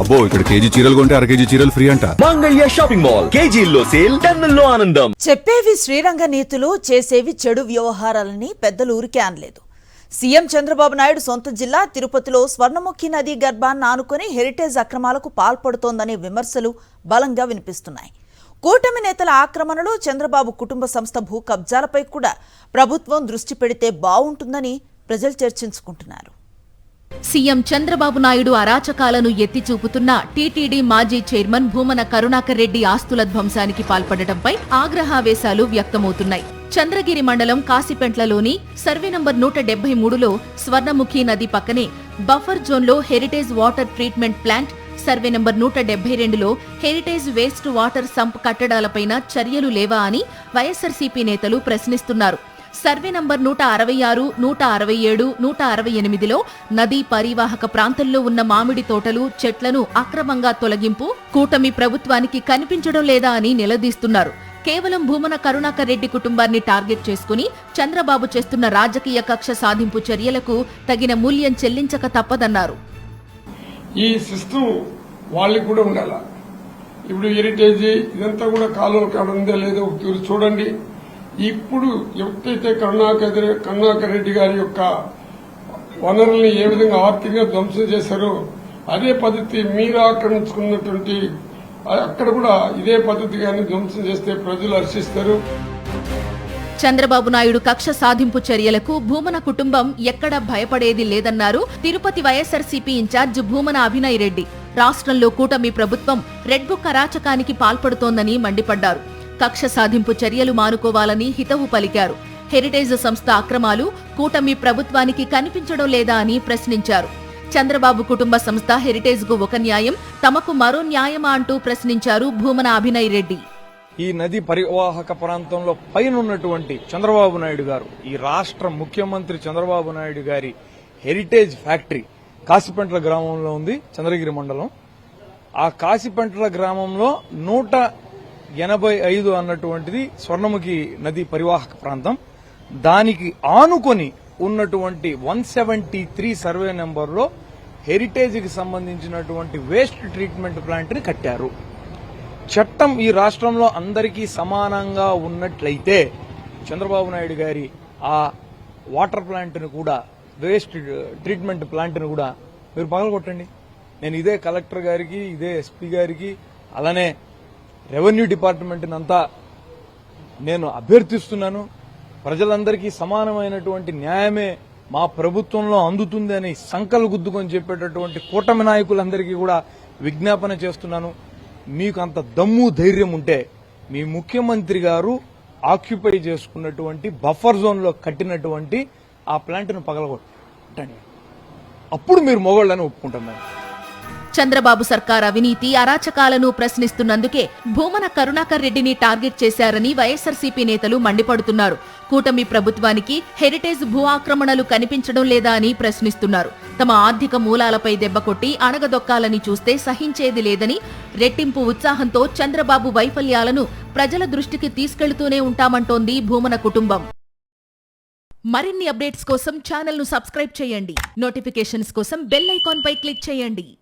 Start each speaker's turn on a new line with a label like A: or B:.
A: అబ్బో ఇక్కడ కేజీ చీరలు కొంటే అర కేజీ చీరలు ఫ్రీ అంట.
B: మంగళ్య షాపింగ్ మాల్ కేజీల్లో సేల్, టన్నుల్లో ఆనందం.
C: చెప్పేవి శ్రీరంగ నీతులు, చేసేవి చెడు వ్యవహారాలని పెద్దలు ఊరికే అనలేదు. సీఎం చంద్రబాబు నాయుడు సొంత జిల్లా తిరుపతిలో స్వర్ణముఖి నది గర్భాన్ని ఆనుకుని హెరిటేజ్ అక్రమాలకు పాల్పడుతోందనే విమర్శలు బలంగా వినిపిస్తున్నాయి. కూటమి నేతల ఆక్రమణలు, చంద్రబాబు కుటుంబ సంస్థ భూ కబ్జాలపై కూడా ప్రభుత్వం దృష్టి పెడితే బావుంటుందని ప్రజలు చర్చించుకుంటున్నారు.
D: సీఎం చంద్రబాబు నాయుడు అరాచకాలను ఎత్తి చూపుతున్న టీటీడీ మాజీ చైర్మన్ భూమన కరుణాకర్ రెడ్డి ఆస్తుల ధ్వంసానికి పాల్పడటంపై ఆగ్రహావేశాలు వ్యక్తమవుతున్నాయి. చంద్రగిరి మండలం కాసిపెంట్లలోని సర్వే నంబర్ 173లో స్వర్ణముఖి నది పక్కనే బఫర్ జోన్లో Heritage water treatment plant, survey number 172లో హెరిటేజ్ వేస్ట్ వాటర్ సంప్ కట్టడాలపైన చర్యలు లేవా అని వైఎస్సార్సీపీ నేతలు ప్రశ్నిస్తున్నారు. సర్వే నంబర్ 166, 167, 168లో నదీ పరివాహక ప్రాంతంలో ఉన్న మామిడి తోటలు, చెట్లను అక్రమంగా తొలగింపు కూటమి ప్రభుత్వానికి కనిపించడం లేదా అని నిలదీస్తున్నారు. కేవలం భూమన కరుణాకర్ రెడ్డి కుటుంబాన్ని టార్గెట్ చేసుకుని చంద్రబాబు చేస్తున్న రాజకీయ కక్ష సాధింపు చర్యలకు తగిన మూల్యం చెల్లించక తప్పదన్నారు.
E: ఈ సిస్టమ్ వాళ్ళకి కూడా ఉండాల. ఇప్పుడు హెరిటేజ్ ఇదంతా కూడా కాలువ ఉందో లేదో ఒకసారి చూడండి. ఇప్పుడు ఎప్పుడైతే కరుణాకర్ రెడ్డి గారి యొక్క వనరుల్ని ఏ విధంగా ఆర్థికంగా ధ్వంసం చేశారో అదే పద్ధతి మీరు ఆక్రమించుకున్నటువంటి అక్కడ కూడా ఇదే పద్ధతిగానే ధ్వంసం చేస్తే ప్రజలు హర్షిస్తారు.
D: చంద్రబాబు నాయుడు కక్ష సాధింపు చర్యలకు భూమన కుటుంబం ఎక్కడ భయపడేది లేదన్నారు తిరుపతి వైఎస్సార్సీపీ ఇన్ఛార్జ్ భూమన అభినయ్ రెడ్డి. రాష్ట్రంలో కూటమి ప్రభుత్వం రెడ్ బుక్ అరాచకానికి పాల్పడుతోందని మండిపడ్డారు. కక్ష సాధింపు చర్యలు మానుకోవాలని హితవు పలికారు. హెరిటేజ్ సంస్థ అక్రమాలు కూటమి ప్రభుత్వానికి కనిపించడం లేదా అని ప్రశ్నించారు. చంద్రబాబు కుటుంబ సంస్థ హెరిటేజ్ కు ఒక న్యాయం, తమకు మరో న్యాయమా అంటూ ప్రశ్నించారు భూమన అభినయ్ రెడ్డి.
F: ఈ నది పరివాహక ప్రాంతంలో పైనున్నటువంటి చంద్రబాబు నాయుడు గారు, ఈ రాష్ట్ర ముఖ్యమంత్రి చంద్రబాబు నాయుడు గారి హెరిటేజ్ ఫ్యాక్టరీ కాసిపెంట్ల గ్రామంలో ఉంది, చంద్రగిరి మండలం. ఆ కాసిపెంట్ల గ్రామంలో 185 అన్నటువంటిది స్వర్ణముఖి నది పరివాహక ప్రాంతం. దానికి ఆనుకొని ఉన్నటువంటి 173 సర్వే నెంబర్లో హెరిటేజ్ కి సంబంధించినటువంటి వేస్ట్ ట్రీట్మెంట్ ప్లాంట్ ని కట్టారు. చట్టం ఈ రాష్ట్రంలో అందరికీ సమానంగా ఉన్నట్లయితే చంద్రబాబు నాయుడు గారి ఆ వాటర్ ప్లాంట్ ను కూడా, వేస్ట్ ట్రీట్మెంట్ ప్లాంట్ ను కూడా మీరు పగలగొట్టండి. నేను ఇదే కలెక్టర్ గారికి, ఇదే ఎస్పీ గారికి, అలానే రెవెన్యూ డిపార్ట్మెంట్ అంతా నేను అభ్యర్థిస్తున్నాను. ప్రజలందరికీ సమానమైనటువంటి న్యాయమే మా ప్రభుత్వంలో అందుతుంది అని సంకలు గుద్దుకొని చెప్పేటటువంటి కూటమి నాయకులందరికీ కూడా విజ్ఞాపన చేస్తున్నాను. మీకు అంత దమ్ము ధైర్యం ఉంటే మీ ముఖ్యమంత్రి గారు ఆక్యుపై చేసుకున్నటువంటి బఫర్ జోన్ లో కట్టినటువంటి ఆ ప్లాంట్ ను పగలగొట్టండి. అప్పుడు మీరు మొగోళ్ళని ఒప్పుకుంటున్నారు.
D: చంద్రబాబు సర్కార్ అవినీతి, అరాచకాలను ప్రశ్నిస్తున్నందుకే భూమన కరుణాకర్ రెడ్డిని టార్గెట్ చేశారని వైఎస్సార్సీపీ నేతలు మండిపడుతున్నారు. కూటమి ప్రభుత్వానికి హెరిటేజ్ భూ ఆక్రమణలు కనిపించడం లేదా అని ప్రశ్నిస్తున్నారు. తమ ఆర్థిక మూలాలపై దెబ్బకొట్టి అణగదొక్కాలని చూస్తే సహించేది లేదని, రెట్టింపు ఉత్సాహంతో చంద్రబాబు వైఫల్యాలను ప్రజల దృష్టికి తీసుకెళ్తూనే ఉంటామంటోంది భూమన కుటుంబం. మరిన్ని అప్డేట్స్ కోసం ఛానల్ ను సబ్స్క్రైబ్ చేయండి. నోటిఫికేషన్స్ కోసం బెల్ ఐకాన్ పై క్లిక్ చేయండి.